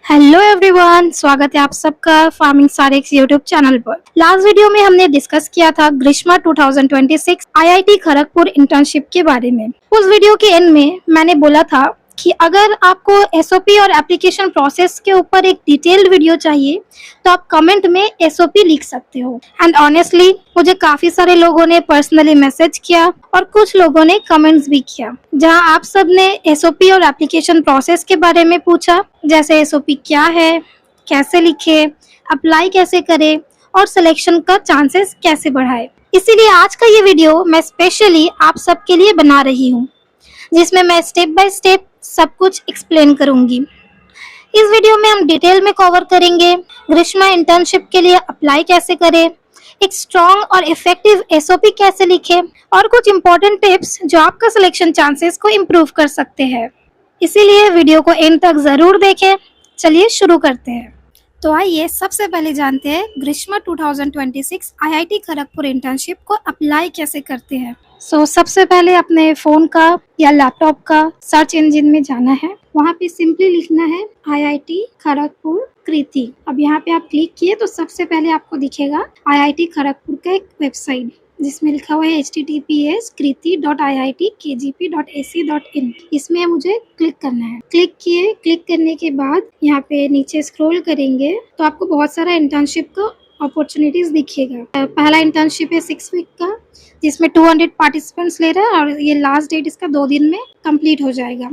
Hello everyone, स्वागत है आप सबका फार्मिंग सारेक्स यूट्यूब चैनल पर। लास्ट वीडियो में हमने डिस्कस किया था ग्रीष्मा 2026 आईआईटी खड़गपुर इंटर्नशिप के बारे में। उस वीडियो के एंड में मैंने बोला था कि अगर आपको एसओपी और एप्लीकेशन प्रोसेस के ऊपर एक डिटेल्ड वीडियो चाहिए तो आप कमेंट में एसओपी लिख सकते हो। एंड ऑनेस्टली मुझे काफी सारे लोगों ने पर्सनली मैसेज किया और कुछ लोगों ने कमेंट्स भी किया, जहां आप सब ने एसओपी और एप्लीकेशन प्रोसेस के बारे में पूछा, जैसे एसओपी क्या है, कैसे लिखे, अप्लाई कैसे करें और सिलेक्शन का चांसेस कैसे बढ़ाए। इसीलिए आज का ये वीडियो मैं स्पेशली आप सबके लिए बना रही हूँ, जिसमें मैं स्टेप बाय स्टेप सब कुछ एक्सप्लेन करूंगी। इस वीडियो में हम डिटेल में कवर करेंगे ग्रीष्मा इंटर्नशिप के लिए अप्लाई कैसे करें, एक स्ट्रॉन्ग और इफेक्टिव एसओपी कैसे लिखें और कुछ इंपॉर्टेंट टिप्स जो आपका सिलेक्शन चांसेस को इम्प्रूव कर सकते हैं। इसीलिए वीडियो को एंड तक जरूर देखें। चलिए शुरू करते हैं। तो आइए सबसे पहले जानते हैं ग्रीष्मा 2026 आईआईटी खड़गपुर इंटर्नशिप को अप्लाई कैसे करते हैं। सबसे पहले अपने फोन का या लैपटॉप का सर्च इंजन में जाना है। वहाँ पे सिंपली लिखना है आईआईटी खड़गपुर कृति। अब यहाँ पे आप क्लिक किए तो सबसे पहले आपको दिखेगा आईआईटी खड़गपुर का एक वेबसाइट जिसमें लिखा हुआ है https://kriti.iitkgp.ac.in। इसमें मुझे क्लिक करना है। क्लिक करने के बाद यहाँ पे नीचे स्क्रॉल करेंगे तो आपको बहुत सारा इंटर्नशिप का अपॉर्चुनिटीज दिखेगा। पहला इंटर्नशिप है 6 वीक का, जिसमें 200 पार्टिसिपेंट्स ले रहा है और ये लास्ट डेट इसका 2 दिन में कंप्लीट हो जाएगा।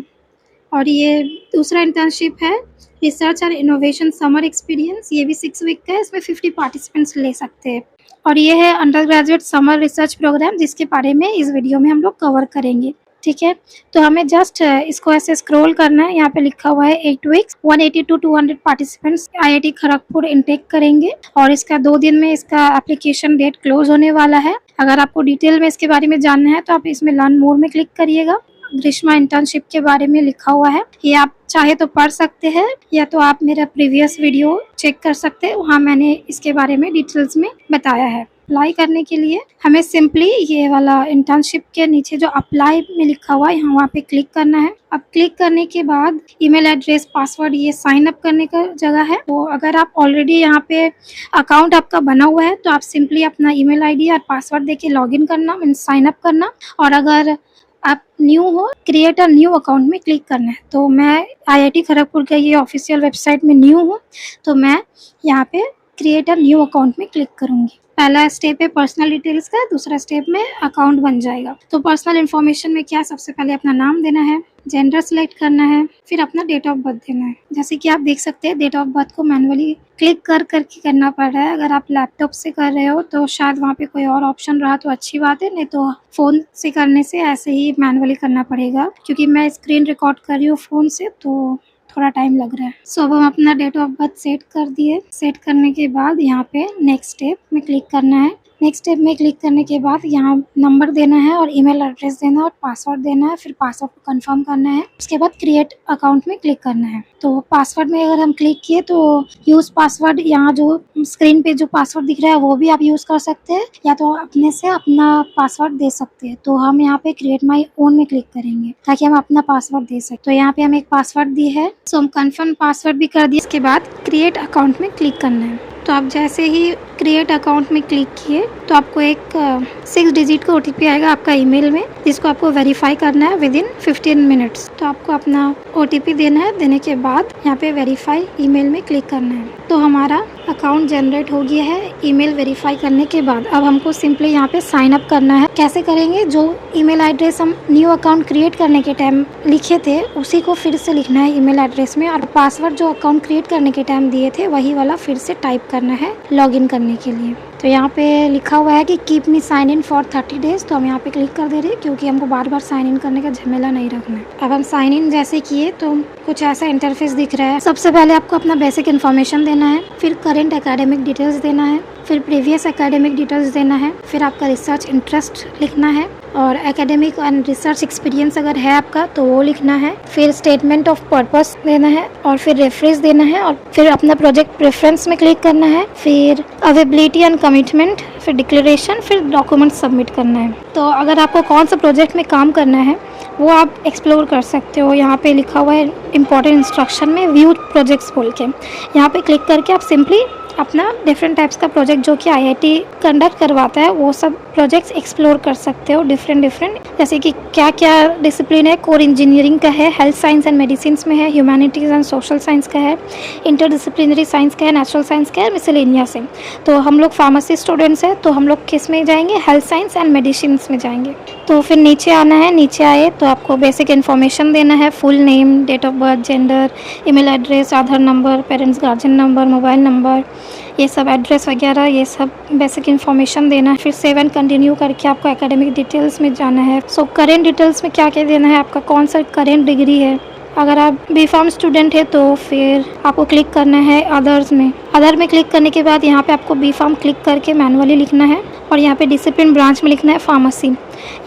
और ये दूसरा इंटर्नशिप है रिसर्च और इनोवेशन समर एक्सपीरियंस, ये भी 6 वीक का है, इसमें 50 पार्टिसिपेंट्स ले सकते हैं। और ये है undergraduate summer research programme, जिसके बारे में इस वीडियो में हम लोग कवर करेंगे। ठीक है, तो हमें जस्ट इसको ऐसे स्क्रॉल करना है। यहाँ पे लिखा हुआ है 8 weeks 180 to 200 participants IIT Kharagpur intake करेंगे और इसका 2 दिन में इसका एप्लीकेशन डेट क्लोज होने वाला है। अगर आपको डिटेल में इसके बारे में जानना है तो आप इसमें लर्न मोर में क्लिक करिएगा। ग्रीष्मा इंटर्नशिप के बारे में लिखा हुआ है, ये आप चाहे तो पढ़ सकते हैं या तो आप मेरा प्रीवियस वीडियो चेक कर सकते हैं, वहाँ मैंने इसके बारे में डिटेल्स में बताया है। अप्लाई करने के लिए हमें सिंपली ये वाला इंटर्नशिप के नीचे जो अप्लाई में लिखा हुआ है वहाँ पे क्लिक करना है। अब क्लिक करने के बाद ईमेल एड्रेस, पासवर्ड, ये साइन अप करने का जगह है। तो अगर आप ऑलरेडी यहाँ पे अकाउंट आपका बना हुआ है तो आप सिंपली अपना ईमेल आईडी और पासवर्ड देके लॉगिन करना, मीन्स साइन अप करना। और अगर आप न्यू हो, क्रिएट अ न्यू अकाउंट में क्लिक करना है। तो मैं आईआईटी खड़गपुर के ये ऑफिशियल वेबसाइट में न्यू हूँ, तो मैं यहाँ पे क्रिएट अ न्यू अकाउंट में क्लिक करूँगी। पहला स्टेप है पर्सनल डिटेल्स का, दूसरा स्टेप में अकाउंट बन जाएगा। तो पर्सनल इन्फॉर्मेशन में क्या, सबसे पहले अपना नाम देना है, जेंडर सिलेक्ट करना है, फिर अपना डेट ऑफ बर्थ देना है। जैसे कि आप देख सकते हैं डेट ऑफ बर्थ को मैनुअली क्लिक करके करना पड़ रहा है। अगर आप लैपटॉप से कर रहे हो तो शायद वहाँ पे कोई और ऑप्शन रहा तो अच्छी बात है, नहीं तो फ़ोन से करने से ऐसे ही मैनुअली करना पड़ेगा। क्योंकि मैं स्क्रीन रिकॉर्ड कर रही हूँ फ़ोन से तो थोड़ा टाइम लग रहा है। अब हम अपना डेट ऑफ बर्थ सेट कर दिए। सेट करने के बाद यहाँ पे नेक्स्ट स्टेप में क्लिक करना है। नेक्स्ट स्टेप में क्लिक करने के बाद यहाँ नंबर देना है और ईमेल एड्रेस देना है और पासवर्ड देना है। फिर पासवर्ड को कंफर्म करना है। उसके बाद क्रिएट अकाउंट में क्लिक करना है। तो पासवर्ड में अगर हम क्लिक किए तो यूज़ पासवर्ड, यहाँ जो स्क्रीन पे जो पासवर्ड दिख रहा है वो भी आप यूज़ कर सकते हैं या तो अपने से अपना पासवर्ड दे सकते हैं। तो हम यहाँ पे क्रिएट माई ओन में क्लिक करेंगे ताकि हम अपना पासवर्ड दे सकें। तो यहाँ पे हम एक पासवर्ड दी है, सो हम कंफर्म पासवर्ड भी कर दिए। इसके बाद क्रिएट अकाउंट में क्लिक करना है। तो आप जैसे ही क्रिएट अकाउंट में क्लिक किए तो आपको एक 6 डिजिट का ओटीपी आएगा आपका ईमेल में, जिसको आपको वेरीफाई करना है विदिन 15 मिनट्स। तो आपको अपना ओटीपी देना है। देने के बाद यहाँ पे वेरीफाई ईमेल में क्लिक करना है। तो हमारा अकाउंट जनरेट हो गया है ईमेल वेरीफाई करने के बाद। अब हमको सिंपली यहाँ पे साइन अप करना है। कैसे करेंगे, जो ईमेल एड्रेस हम न्यू अकाउंट क्रिएट करने के टाइम लिखे थे उसी को फिर से लिखना है ईमेल एड्रेस में, और पासवर्ड जो अकाउंट क्रिएट करने के टाइम दिए थे वही वाला फिर से टाइप करना है लॉगिन करने के लिए। तो यहाँ पे लिखा हुआ है कि keep me sign in for 30 days, तो हम यहाँ पे क्लिक कर दे रहे हैं क्योंकि हमको बार बार साइन इन करने का झमेला नहीं रखना है। अब हम साइन इन जैसे किए तो कुछ ऐसा इंटरफेस दिख रहा है। सबसे पहले आपको अपना बेसिक इन्फॉर्मेशन देना है, फिर करेंट एकेडमिक डिटेल्स देना है, फिर प्रीवियस एकेडमिक डिटेल्स देना है, फिर आपका रिसर्च इंटरेस्ट लिखना है और एकेडमिक एंड रिसर्च एक्सपीरियंस अगर है आपका तो वो लिखना है। फिर स्टेटमेंट ऑफ पर्पस देना है और फिर रेफरेंस देना है और फिर अपना प्रोजेक्ट प्रेफरेंस में क्लिक करना है। फिर अवेबिलिटी एंड कमिटमेंट, फिर डिक्लेरेशन, फिर डॉक्यूमेंट सबमिट करना है। तो अगर आपको कौन सा प्रोजेक्ट में काम करना है वो आप एक्सप्लोर कर सकते हो। यहाँ पे लिखा हुआ है इंपॉर्टेंट इंस्ट्रक्शन में व्यू प्रोजेक्ट्स बोल के, यहाँ पे क्लिक करके आप सिंपली अपना डिफरेंट टाइप्स का प्रोजेक्ट जो कि आईआईटी कंडक्ट करवाता है वो सब प्रोजेक्ट्स एक्सप्लोर कर सकते हो डिफरेंट, जैसे कि क्या क्या डिसिप्लिन है। कोर इंजीनियरिंग का है, हेल्थ साइंस एंड मेडिसिन में है, ह्यूमैनिटीज़ एंड सोशल साइंस का है, इंटरडिसिप्लिनरी साइंस का है, नेचुरल साइंस का है, मिसलेनियस है। तो हम लोग फार्मेसी स्टूडेंट्स हैं तो हम लोग किस में जाएंगे, हेल्थ साइंस एंड मेडिसिन में जाएंगे। तो फिर नीचे आना है, नीचे आए तो आपको बेसिक इन्फॉर्मेशन देना है, full name, date of birth, gender, email address, Aadhaar number, parents guardian number, mobile number, ये सब एड्रेस वगैरह, ये सब बेसिक इन्फॉर्मेशन देना है। फिर सेव एंड कंटिन्यू करके आपको एकेडमिक डिटेल्स में जाना है। सो करेंट डिटेल्स में क्या क्या देना है, आपका कौन सा करेंट डिग्री है। अगर आप B.Pharm स्टूडेंट है तो फिर आपको क्लिक करना है अदर्स में। अदर में क्लिक करने के बाद यहाँ पे आपको B.Pharm क्लिक करके मैनुअली लिखना है और यहाँ पे डिसिप्लिन ब्रांच में लिखना है फार्मेसी।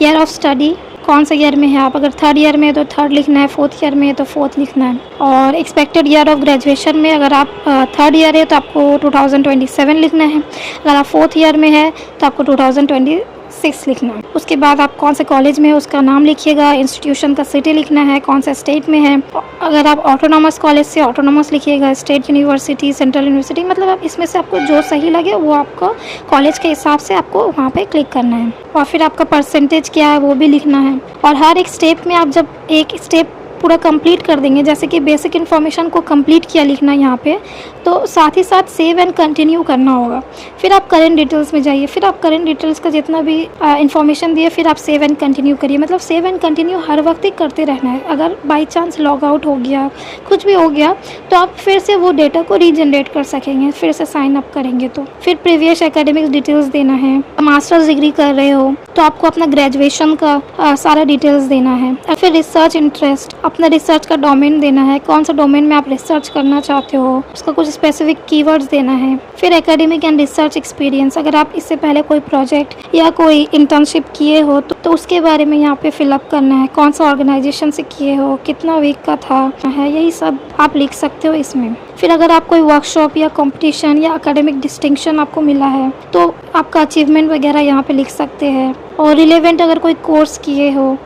ईयर ऑफ स्टडी कौन सा ईयर में है, आप अगर थर्ड ईयर में है तो थर्ड लिखना है, फोर्थ ईयर में है तो फोर्थ लिखना है। और एक्सपेक्टेड ईयर ऑफ ग्रेजुएशन में अगर आप थर्ड ईयर है तो आपको 2027 लिखना है, अगर आप फोर्थ ईयर में है तो आपको 2026 लिखना है। उसके बाद आप कौन से कॉलेज में है उसका नाम लिखिएगा, इंस्टीट्यूशन का सिटी लिखना है, कौन सा स्टेट में है। अगर आप ऑटोनॉमस कॉलेज से ऑटोनॉमस लिखिएगा, स्टेट यूनिवर्सिटी, सेंट्रल यूनिवर्सिटी, मतलब आप इसमें से आपको जो सही लगे वो आपको कॉलेज के हिसाब से आपको वहाँ पे क्लिक करना है। और फिर आपका परसेंटेज क्या है वो भी लिखना है। और हर एक स्टेप में आप जब एक स्टेप पूरा कंप्लीट कर देंगे, जैसे कि बेसिक इन्फॉर्मेशन को कंप्लीट किया लिखना यहाँ पे, तो साथ ही साथ सेव एंड कंटिन्यू करना होगा। फिर आप करेंट डिटेल्स में जाइए, फिर आप करेंट डिटेल्स का जितना भी इन्फॉर्मेशन दिए फिर आप सेव एंड कंटिन्यू करिए। मतलब सेव एंड कंटिन्यू हर वक्त ही करते रहना है। अगर बाई चांस लॉग आउट हो गया, कुछ भी हो गया, तो आप फिर से वो डेटा को रीजनरेट कर सकेंगे, फिर से साइन अप करेंगे। तो फिर प्रीवियस एकेडमिक डिटेल्स देना है। मास्टर्स डिग्री कर रहे हो तो आपको अपना ग्रेजुएशन का सारा डिटेल्स देना है। और फिर रिसर्च इंटरेस्ट, अपना रिसर्च का डोमेन देना है, कौन सा डोमेन में आप रिसर्च करना चाहते हो, उसका कुछ स्पेसिफिक कीवर्ड्स देना है। फिर एकेडमिक एंड रिसर्च एक्सपीरियंस, अगर आप इससे पहले कोई प्रोजेक्ट या कोई इंटर्नशिप किए हो तो उसके बारे में यहाँ पे फिलअप करना है, कौन सा ऑर्गेनाइजेशन से किए हो, कितना वीक का था है, यही सब आप लिख सकते हो इसमें। फिर अगर आप कोई वर्कशॉप या कंपटीशन या एकेडमिक डिस्टिंक्शन आपको मिला है तो आपका अचीवमेंट वगैरह यहाँ पे लिख सकते हैं। और रिलेवेंट अगर कोई कोर्स किए हो,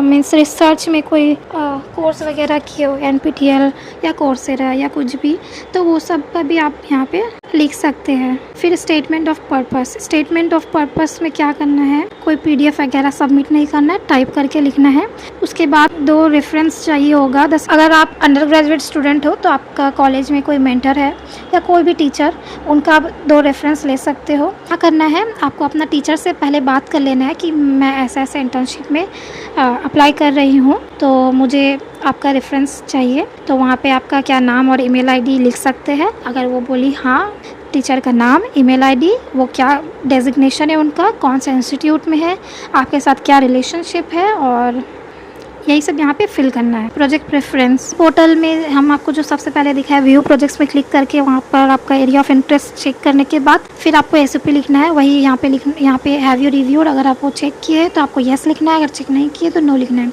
मीन्स रिसर्च में कोई कोर्स वगैरह किए हो, NPTEL या कोर्सेरा या कुछ भी, तो वो सब का भी आप यहाँ पे लिख सकते हैं। फिर statement of purpose, statement of purpose में क्या करना है, कोई PDF वगैरह सबमिट नहीं करना है, टाइप करके लिखना है। उसके बाद 2 रेफरेंस चाहिए होगा। अगर आप अंडर ग्रेजुएट स्टूडेंट हो तो आपका कॉलेज में कोई मेंटर है या कोई भी टीचर, उनका आप 2 रेफरेंस ले सकते हो। क्या करना है, आपको अपना टीचर से पहले बात कर लेना है कि मैं ऐसा ऐसा इंटर्नशिप में अप्लाई कर रही हूँ तो मुझे आपका रेफरेंस चाहिए। तो वहाँ पे आपका क्या नाम और ईमेल आईडी लिख सकते हैं। अगर वो बोली हाँ, टीचर का नाम, ईमेल आईडी, वो क्या डेजिग्नेशन है उनका, कौन सा इंस्टीट्यूट में है, आपके साथ क्या रिलेशनशिप है, और यही सब यहाँ पे फिल करना है। प्रोजेक्ट प्रेफरेंस पोर्टल में हम आपको जो सबसे पहले दिखा है व्यू प्रोजेक्ट्स में क्लिक करके वहाँ पर आपका एरिया ऑफ इंटरेस्ट चेक करने के बाद फिर आपको SOP लिखना है। वही यहाँ पे हैव यू रिव्यूड, अगर आप वो चेक किए तो आपको येस लिखना है, अगर चेक नहीं किए तो नो लिखना है।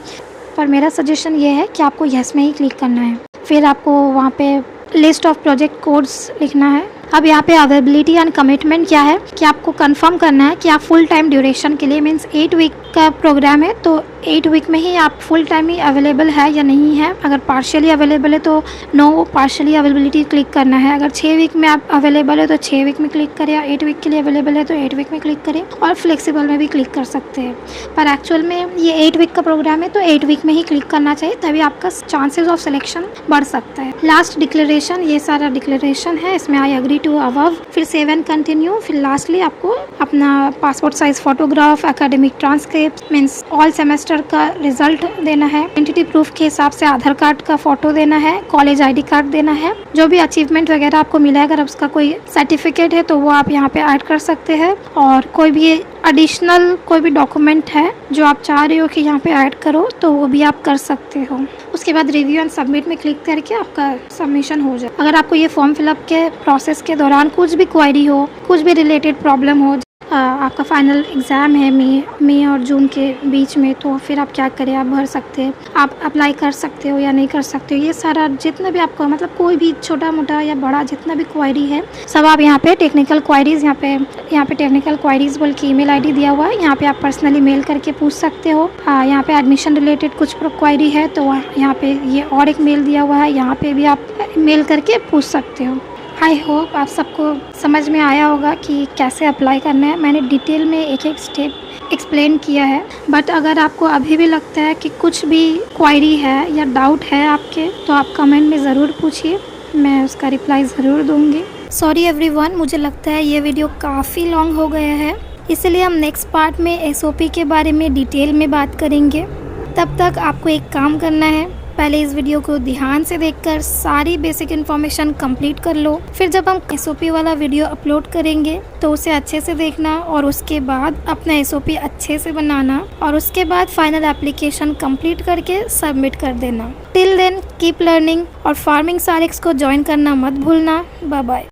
पर मेरा सजेशन ये है कि आपको येस में ही क्लिक करना है। फिर आपको वहाँ पे लिस्ट ऑफ प्रोजेक्ट कोड्स लिखना है। अब यहाँ पे अवेलेबिलिटी एंड कमिटमेंट क्या है कि आपको कंफर्म करना है कि आप फुल टाइम ड्यूरेशन के लिए, मीन्स 8 वीक का प्रोग्राम है तो 8 वीक में ही आप फुल टाइम ही अवेलेबल है या नहीं है। अगर पार्शियली अवेलेबल है तो नो पार्शियली अवेलेबिलिटी क्लिक करना है। अगर 6 वीक में आप अवेलेबल है तो 6 वीक में क्लिक करें, 8 वीक के लिए अवेलेबल है तो 8 वीक में क्लिक करें, और फ्लेक्सिबल में भी क्लिक कर सकते हैं। पर एक्चुअल में ये 8 वीक का प्रोग्राम है तो 8 वीक में ही क्लिक करना चाहिए, तभी आपका चांसेस ऑफ सिलेक्शन बढ़ सकता है। लास्ट डिक्लेरेशन, ये सारा डिक्लेरेशन है, इसमें आई एग्री टू अबव, फिर सेव एंड कंटिन्यू, फिर लास्टली आपको अपना passport size photograph, academic transcript, means all semester का रिजल्ट देना है, आइडेंटिटी प्रूफ के हिसाब से आधार कार्ड का फोटो देना है, कॉलेज ID कार्ड देना है, जो भी अचीवमेंट वगैरह आपको मिला है, अगर उसका कोई सर्टिफिकेट है तो वो आप यहाँ पे ऐड कर सकते हैं, और कोई भी एडिशनल कोई भी डॉक्यूमेंट है जो आप चाह रहे हो कि यहाँ पे ऐड करो तो वो भी आप कर सकते हो। उसके बाद रिव्यू एंड सबमिट में क्लिक करके आपका सबमिशन हो जाए। अगर आपको ये फॉर्म फिलअप के प्रोसेस के दौरान कुछ भी क्वेरी हो, कुछ भी रिलेटेड प्रॉब्लम हो, आपका फाइनल एग्ज़ाम है मई और जून के बीच में, तो फिर आप क्या करें, आप भर सकते हैं, आप अप्लाई कर सकते हो या नहीं कर सकते हो। ये सारा जितना भी आपको मतलब कोई भी छोटा मोटा या बड़ा जितना भी क्वेरी है सब आप यहाँ पे टेक्निकल क्वेरीज़ यहाँ पे टेक्निकल क्वेरीज़ बोल के ईमेल आईडी दिया हुआ है, यहाँ पे आप पर्सनली मेल करके पूछ सकते हो। यहाँ पे एडमिशन रिलेटेड कुछ क्वेरी है तो यहाँ पे ये और एक मेल दिया हुआ है, यहाँ पे भी आप मेल करके पूछ सकते हो। आई होप आप सबको समझ में आया होगा कि कैसे अप्लाई करना है। मैंने डिटेल में एक एक स्टेप एक्सप्लेन किया है, बट अगर आपको अभी भी लगता है कि कुछ भी क्वेरी है या डाउट है आपके, तो आप कमेंट में ज़रूर पूछिए, मैं उसका रिप्लाई ज़रूर दूँगी। सॉरी एवरीवन, मुझे लगता है ये वीडियो काफ़ी लॉन्ग हो गया है, इसलिए हम नेक्स्ट पार्ट में एसओपी के बारे में डिटेल में बात करेंगे। तब तक आपको एक काम करना है, पहले इस वीडियो को ध्यान से देखकर सारी बेसिक इन्फॉर्मेशन कंप्लीट कर लो, फिर जब हम एसओपी वाला वीडियो अपलोड करेंगे तो उसे अच्छे से देखना और उसके बाद अपना एसओपी अच्छे से बनाना और उसके बाद फाइनल एप्लीकेशन कंप्लीट करके सबमिट कर देना। टिल देन कीप लर्निंग और फार्मिंग StarX को ज्वाइन करना मत भूलना। Bye bye.